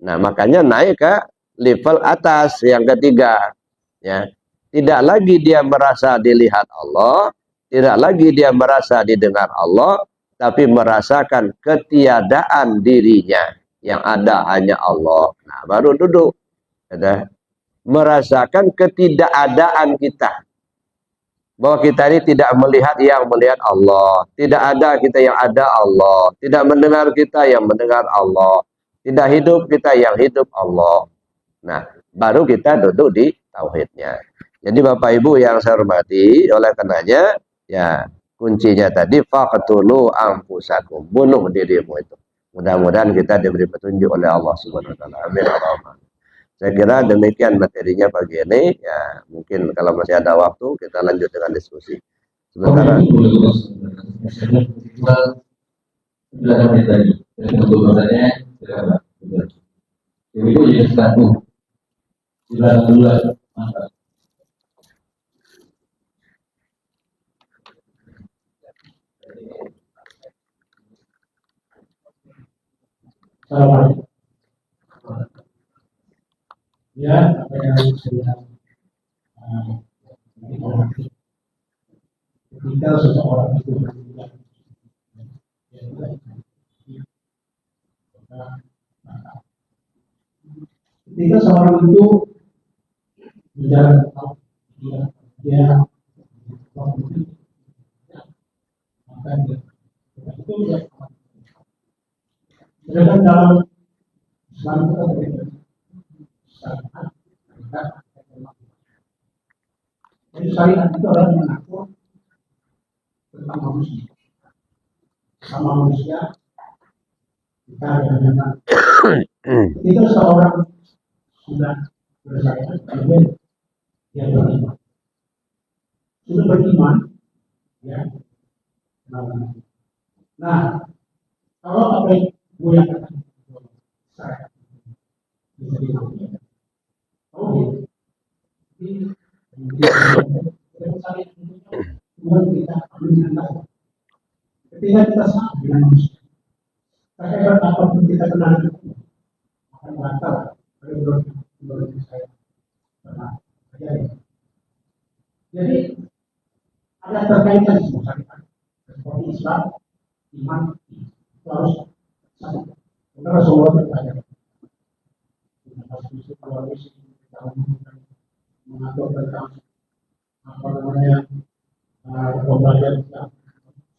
A: Nah, makanya naik ke level atas yang ketiga. Ya. Tidak lagi dia merasa dilihat Allah, tidak lagi dia merasa didengar Allah, tapi merasakan ketiadaan dirinya. Yang ada hanya Allah. Nah, baru duduk. Ya. Merasakan ketidakadaan kita. Bahwa kita ini tidak melihat yang melihat Allah. Tidak ada kita yang ada Allah. Tidak mendengar kita yang mendengar Allah. Tidak hidup kita yang hidup Allah. Nah, baru kita duduk di tauhidnya. Jadi Bapak Ibu yang saya hormati, oleh karenanya, ya kuncinya tadi, faqtulu anfusakum. Bunuh dirimu itu. Mudah-mudahan kita diberi petunjuk oleh Allah Subhanahu wa taala. Amin. Saya kira demikian materinya pagi ini. Ya, mungkin kalau masih ada waktu kita lanjut dengan diskusi. Sementara
C: Ibu jadi satu. Silakan dulu. Assalamualaikum. Ya, apa yang saya ketika seseorang itu berbicara, ketika seorang itu berjalan dia maka itu dia sedangkan dalam Islam kita berbeda. Jadi syariat itu adalah mengatur tentang manusia. Sama manusia kita ada ketika seorang sudah bersyariat, kemudian dia beriman. Sudah beriman, ya. Nah, kalau apa yang gue katakan saya bisa dilakukan, oh, kemudian kita ambil dengan ketika kita sama dengan manusia, terhadap apapun kita kenal akan batal menurut saya pernah terjadi. Jadi ada terkaitan semua syariat seperti Islam, iman itu harus sama. Karena Rasulullah bertanya, mengatur tentang apa namanya pembagian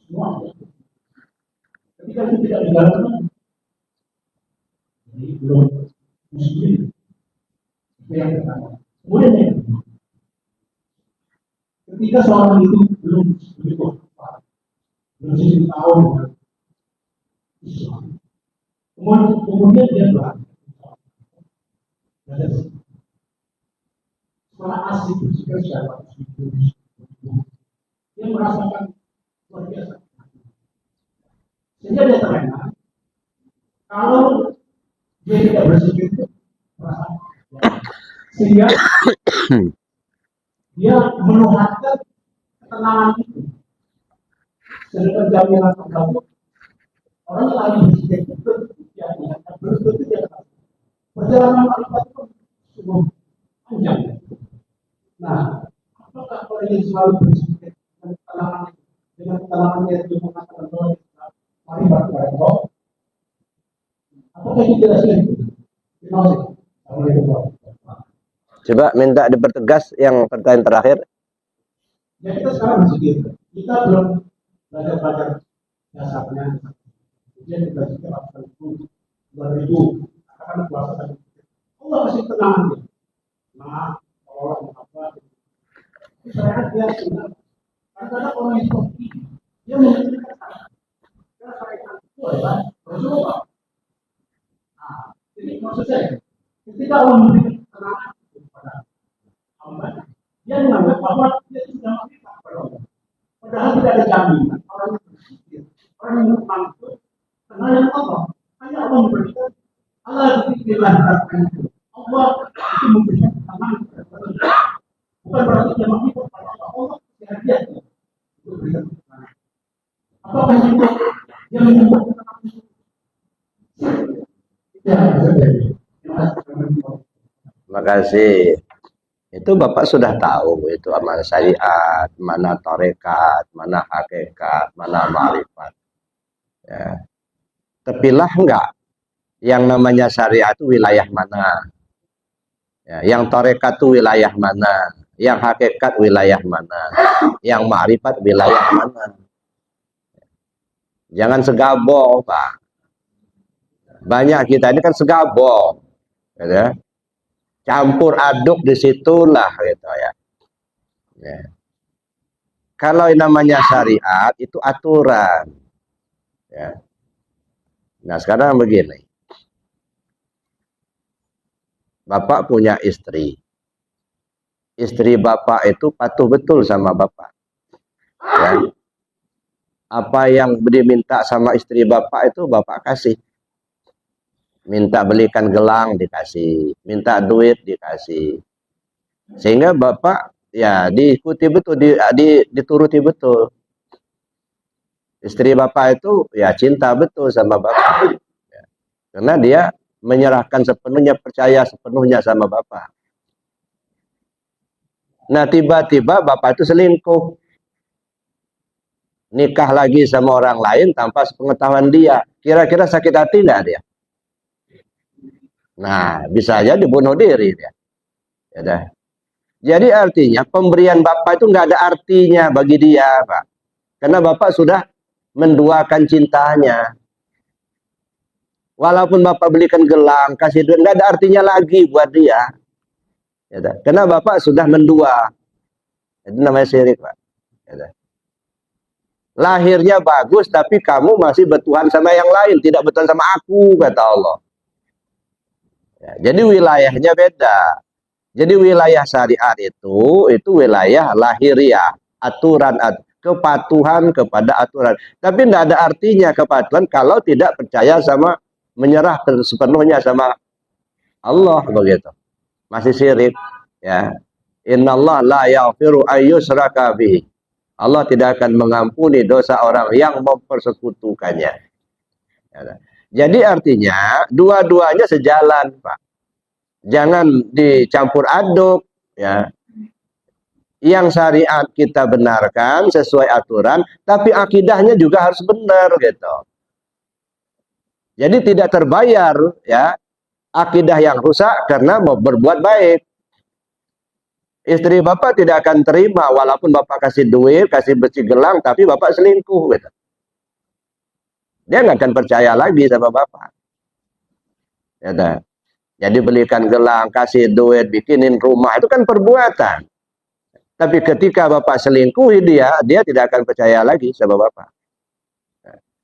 C: semua. Ketika itu tidak dijalankan, jadi belum muslim. Itu yang pertama. Kemudian yang kedua, ketika seorang itu belum begitu belum tahu dengan Islam, kemudian dia belajar. Setelah asik bersikap siapa dia merasakan luar biasa. Sehingga dia terlena. Kalau dia tidak bersikap itu merasakan, sehingga dia menuhankan ketenangan itu. Sedangkan jaminan tergabung orang lain bersikap itu dia melihatkan belum tentu dia tahu. Perjalanan marifat itu sungguh panjang. Nah, apakah orang yang selalu berzikir dengan ketenangan itu mengatakan bahwa marifat kepada Allah? Apakah itu tidak sering? Terima kasih. Assalamualaikum.
A: Coba minta dipertegas yang pertanyaan terakhir.
C: Ya kita sekarang berzikir. Kita belum belajar dasarnya. Kemudian kita berzikir apa itu, baru itu akan puasa tadi. Allah masih tenang dia. Nah, Allah apa? Saya dia sudah. Karena orang yang seperti dia memikirkan karena saya itu adalah berdoa. Nah, jadi maksud saya, ketika Allah memberikan ketenangan kepada hamba, dia menganggap bahwa dia sudah mengikat kepada Allah. Padahal tidak ada jaminan orang yang berpikir, orang yang memang itu kenal Allah. Hanya Allah memberikan, Allah berpikirlah itu. Allah itu memberikan ketenangan kepada Allah. Bukan berarti dia mengikat kepada Allah. Allah dia itu berikan ketenangan. Apakah itu yang membuat ketenangan itu? Ya,
A: Terima kasih. Itu Bapak sudah tahu itu amal syariat, mana tarekat, mana hakikat, mana ma'rifat. Ya. Terpilah enggak yang namanya syariat itu wilayah mana? Ya, yang tarekat itu wilayah mana? Yang hakikat wilayah mana? Yang ma'rifat wilayah mana? Jangan segabung, Pak. Banyak kita ini kan segabung, gitu. Campur aduk disitulah, gitu ya. Ya. Kalau yang namanya syariat itu aturan, ya. Nah sekarang begini, Bapak punya istri Bapak itu patuh betul sama Bapak, ya. Apa yang diminta sama istri Bapak itu Bapak kasih. Minta belikan gelang dikasih, minta duit dikasih, sehingga Bapak ya diikuti betul, dituruti betul. Istri Bapak itu ya cinta betul sama Bapak, ya. Karena dia menyerahkan sepenuhnya, percaya sepenuhnya sama Bapak. Nah tiba-tiba Bapak itu selingkuh, nikah lagi sama orang lain tanpa sepengetahuan dia. Kira-kira sakit hati nggak dia? Nah, bisa aja dibunuh diri dia. Ya dah. Jadi artinya pemberian Bapak itu nggak ada artinya bagi dia, Pak. Karena Bapak sudah menduakan cintanya. Walaupun Bapak belikan gelang, kasih duit, nggak ada artinya lagi buat dia. Ya dah. Karena Bapak sudah mendua. Itu namanya syirik, Pak. Ya dah. Lahirnya bagus, tapi kamu masih bertuhan sama yang lain, tidak bertuhan sama aku, kata Allah. Ya, jadi wilayahnya beda. Jadi wilayah syariat itu wilayah lahiriah, aturan, kepatuhan kepada aturan. Tapi tidak ada artinya kepatuhan kalau tidak percaya sama, menyerah sepenuhnya sama Allah, begitu. Masih syirik, ya. Innallaha la yaghfiru ayyushraka bihi. Allah tidak akan mengampuni dosa orang yang mempersekutukannya. Ya. Jadi artinya dua-duanya sejalan, Pak. Jangan dicampur aduk, ya. Yang syariat kita benarkan sesuai aturan, tapi akidahnya juga harus benar, gitu. Jadi tidak terbayar, ya, akidah yang rusak karena mau berbuat baik. Istri Bapak tidak akan terima walaupun Bapak kasih duit, kasih besi gelang, tapi Bapak selingkuh, gitu. Dia nggak akan percaya lagi sama Bapak. Ya, jadi belikan gelang, kasih duit, bikinin rumah, itu kan perbuatan. Tapi ketika Bapak selingkuhi dia tidak akan percaya lagi sama Bapak.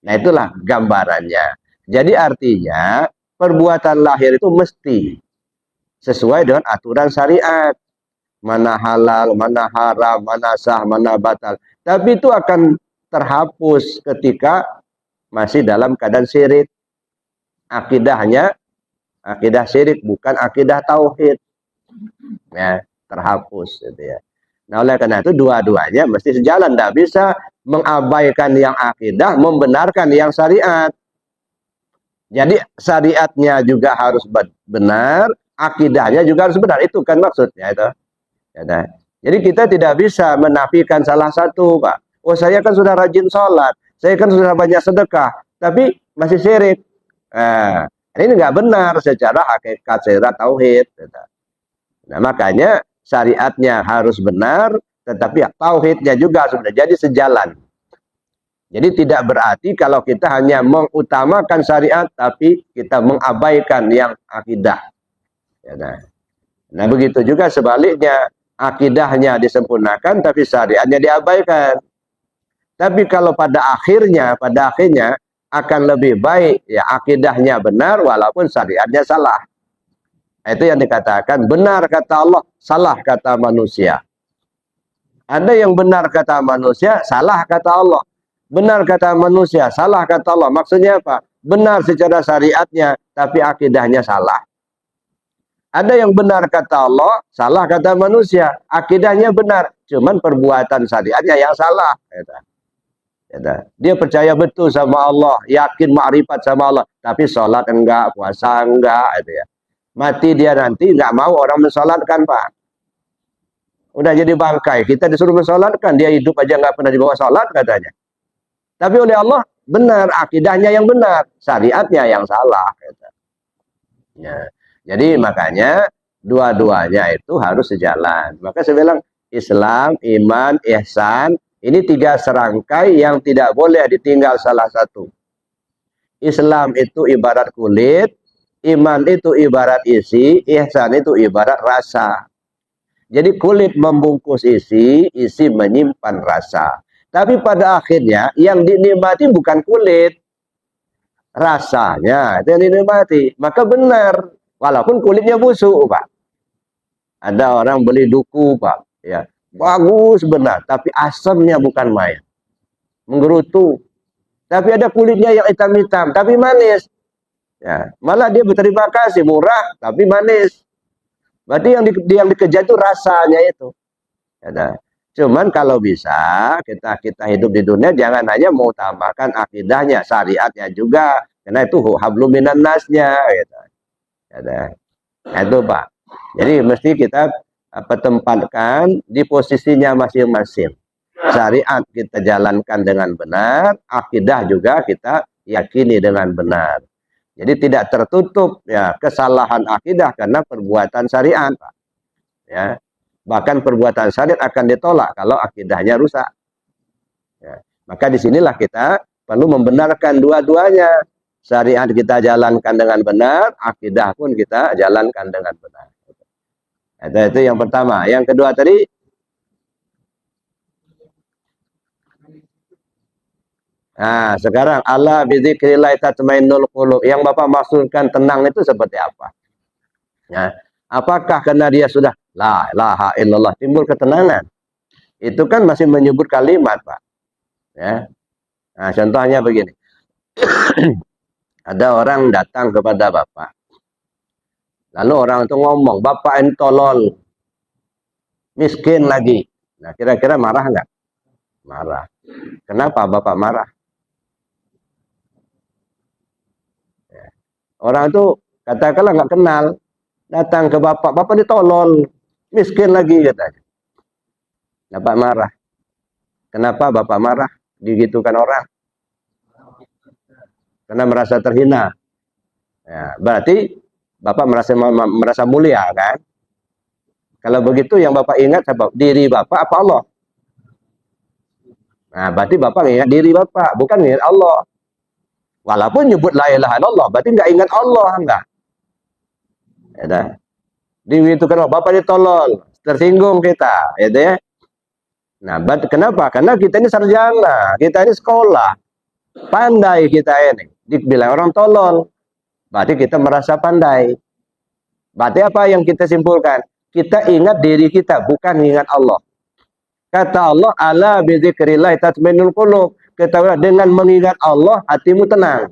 A: Nah itulah gambarannya. Jadi artinya perbuatan lahir itu mesti sesuai dengan aturan syariat. Mana halal, mana haram, mana sah, mana batal. Tapi itu akan terhapus ketika masih dalam keadaan syirik. Akidahnya akidah syirik, bukan akidah tauhid. Ya, terhapus gitu ya. Nah, oleh karena itu dua-duanya mesti sejalan, tidak bisa mengabaikan yang akidah, membenarkan yang syariat. Jadi syariatnya juga harus benar, akidahnya juga harus benar. Itu kan maksudnya itu. Ya, dah. Jadi kita tidak bisa menafikan salah satu, Pak. Oh, saya kan sudah rajin sholat, saya kan sudah banyak sedekah, tapi masih syirik. Nah, ini nggak benar secara hakikat syariat tauhid. Nah, makanya syariatnya harus benar, tetapi tauhidnya juga harus benar. Jadi sejalan. Jadi tidak berarti kalau kita hanya mengutamakan syariat, tapi kita mengabaikan yang akidah. Ya, nah, begitu juga sebaliknya. Akidahnya disempurnakan, tapi syariatnya diabaikan. Tapi kalau pada akhirnya akan lebih baik ya akidahnya benar walaupun syariatnya salah. Itu yang dikatakan benar kata Allah, salah kata manusia. Ada yang benar kata manusia, salah kata Allah. Benar kata manusia, salah kata Allah. Maksudnya apa? Benar secara syariatnya, tapi akidahnya salah. Ada yang benar kata Allah, salah kata manusia. Akidahnya benar, cuman perbuatan syariatnya yang salah. Dia percaya betul sama Allah, yakin ma'rifat sama Allah, tapi sholat enggak, puasa enggak. Mati dia nanti enggak mau orang mensolatkan, Pak. Udah jadi bangkai, kita disuruh mensolatkan, dia hidup aja enggak pernah dibawa sholat katanya. Tapi oleh Allah benar, akidahnya yang benar, syariatnya yang salah. Ya. Jadi makanya dua-duanya itu harus sejalan. Maka saya bilang Islam, iman, ihsan, ini 3 serangkai yang tidak boleh ditinggal salah satu. Islam itu ibarat kulit, iman itu ibarat isi, ihsan itu ibarat rasa. Jadi kulit membungkus isi menyimpan rasa. Tapi pada akhirnya yang dinikmati bukan kulit, rasanya itu yang dinikmati. Maka benar. Walaupun kulitnya busuk, Pak. Ada orang beli duku, Pak. Ya, bagus benar, tapi asamnya bukan main. Menggerutu. Tapi ada kulitnya yang hitam-hitam, tapi manis. Ya, malah dia berterima kasih, murah, tapi manis. Berarti yang dikejar itu rasanya itu. Ya, cuman kalau bisa kita hidup di dunia jangan hanya mengutamakan akidahnya, syariatnya juga. Karena itu hablum minan nasnya, gitu. Nah, itu Pak. Jadi mesti kita tempatkan di posisinya masing-masing. Syariat kita jalankan dengan benar, akidah juga kita yakini dengan benar. Jadi tidak tertutup ya kesalahan akidah karena perbuatan syariat, Pak. Ya. Bahkan perbuatan syariat akan ditolak kalau akidahnya rusak. Ya. Maka disinilah kita perlu membenarkan dua-duanya. Syariat kita jalankan dengan benar, akidah pun kita jalankan dengan benar. Itu yang pertama. Yang kedua tadi, nah sekarang Allah bizikrillah tatmainnul qulub. Yang Bapak maksudkan tenang itu seperti apa? Ya, apakah karena dia sudah la ilaha illallah timbul ketenangan? Itu kan masih menyebut kalimat, Pak. Ya. Nah, contohnya begini. Ada orang datang kepada Bapak. Lalu orang itu ngomong, Bapak ini tolol. Miskin lagi. Nah, kira-kira marah nggak? Marah. Kenapa Bapak marah? Ya. Orang itu katakanlah nggak kenal. Datang ke Bapak. Bapak ini tolol. Miskin lagi, katanya. Bapak marah. Kenapa Bapak marah? Digitukan orang. Karena merasa terhina. Ya, berarti Bapak merasa mulia kan? Kalau begitu yang Bapak ingat siapa? Diri Bapak apa Allah? Nah, berarti Bapak ingat diri Bapak, bukan ingat Allah. Walaupun nyebut la ilaha illallah, berarti nggak ingat Allah enggak? Ya dah. Digitukan Bapak ditolol, tersinggung kita, ya deh. Nah, kenapa? Karena kita ini sarjana, kita ini sekolah. Pandai kita ini. Dibilang orang tolol, berarti kita merasa pandai. Berarti apa yang kita simpulkan? Kita ingat diri kita, bukan ingat Allah. Kata Allah, ala bizikrillah tatmainnul qulub. Ketahuilah dengan mengingat Allah, hatimu tenang.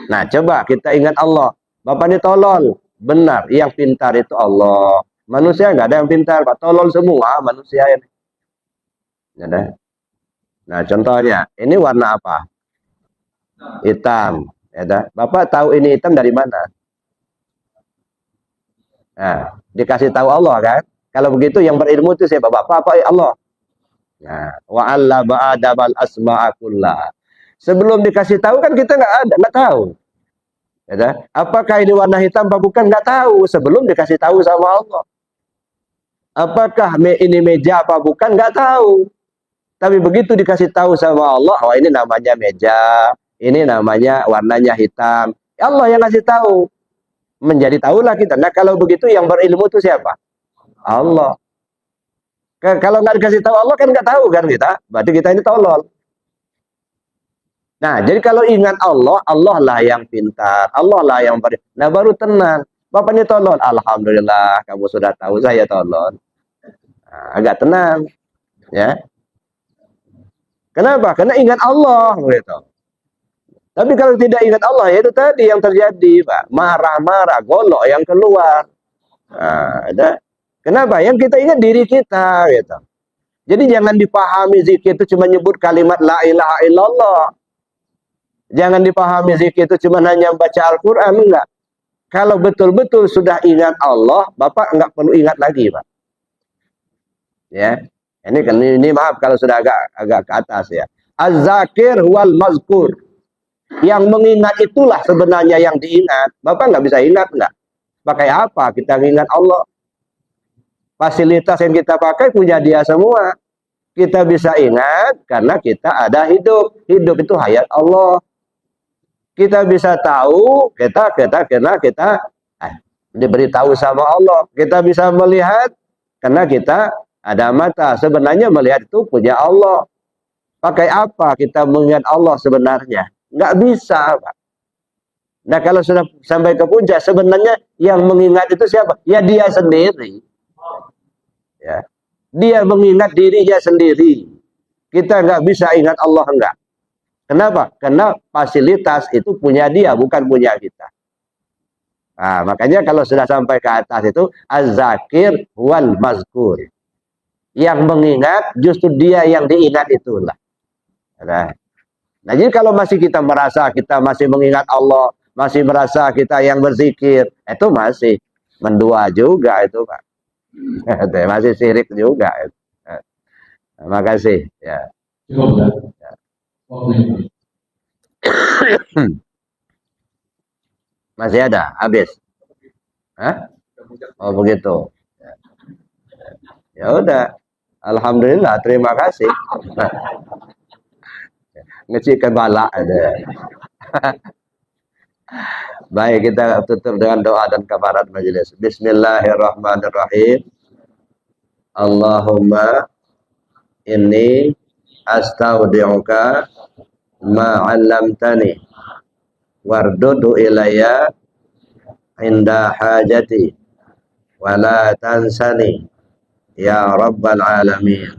A: Nah, coba kita ingat Allah. Bapak ini tolol. Benar, yang pintar itu Allah. Manusia nggak ada yang pintar, Pak. Tolol semua manusia ini. Nah, contohnya, ini warna apa? Hitam. Ya dah. Bapak tahu ini hitam dari mana? Nah, dikasih tahu Allah kan? Kalau begitu yang berilmu itu siapa? Bapak apa Allah? Nah, wa 'allama Adamal asma'a kullaha. Sebelum dikasih tahu kan kita nggak tahu. Ya dah. Apakah ini warna hitam apa bukan? Nggak tahu sebelum dikasih tahu sama Allah. Apakah ini meja apa bukan? Nggak tahu. Tapi begitu dikasih tahu sama Allah, oh ini namanya meja, ini namanya warnanya hitam. Allah yang ngasih tahu. Menjadi tahulah kita. Nah kalau begitu yang berilmu itu siapa? Allah. Kalau nggak dikasih tahu Allah kan nggak tahu kan kita. Berarti kita ini tolol. Nah jadi kalau ingat Allah, Allah lah yang pintar, Allah lah yang nah baru tenang. Bapak ini tolol. Alhamdulillah kamu sudah tahu saya tolol. Nah, agak tenang. Ya. Kenapa? Karena ingat Allah gitu. Tapi kalau tidak ingat Allah, ya itu tadi yang terjadi, Pak. Marah-marah, golok yang keluar. Nah, ada. Kenapa? Yang kita ingat diri kita, gitu. Jadi jangan dipahami zikir itu cuma nyebut kalimat la ilaha illallah. Jangan dipahami zikir itu cuma hanya baca Al-Quran, enggak. Kalau betul-betul sudah ingat Allah, Bapak enggak perlu ingat lagi, Pak. Ya. Ini maaf kalau sudah agak ke atas ya. Az-zakir wal mazkur. Yang mengingat itulah sebenarnya yang diingat. Bapak nggak bisa ingat nggak? Pakai apa kita ingat Allah? Fasilitas yang kita pakai punya dia semua. Kita bisa ingat karena kita ada hidup. Hidup itu hayat Allah. Kita bisa tahu karena kita diberitahu sama Allah. Kita bisa melihat karena kita ada mata. Sebenarnya melihat itu punya Allah. Pakai apa kita mengingat Allah sebenarnya? Nggak bisa, Pak. Nah kalau sudah sampai ke puncak, sebenarnya yang mengingat itu siapa? Ya dia sendiri. Ya, dia mengingat dirinya sendiri. Kita nggak bisa ingat Allah enggak. Kenapa? Karena fasilitas itu punya dia, bukan punya kita. Nah, makanya kalau sudah sampai ke atas itu az-zakir wal mazkur. Yang mengingat justru dia yang diingat itulah. Nah, jadi kalau masih kita merasa kita masih mengingat Allah, masih merasa kita yang berzikir, itu masih mendua juga itu, Pak. Masih syirik juga. Terima kasih. Ya. Ya. Masih ada? Habis? Hah? Oh begitu. Ya udah. Alhamdulillah. Terima kasih. Ngecikkan balak ada. Baik, kita tutup dengan doa dan kafarat majelis. Bismillahirrahmanirrahim. Allahumma inni astaudi'uka ma 'allamtani wardudu ilayya inda hajati wa la tansani ya rabbal alamin.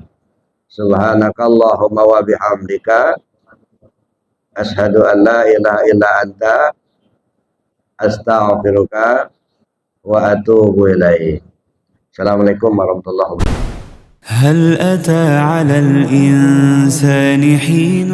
A: Subhanakallahumma wa bihamdika asyhadu an la ilaha illa anta astaghfiruka wa atubu ilaik. Assalamualaikum warahmatullahi wabarakatuh.
B: هل أتى على الإنسان حين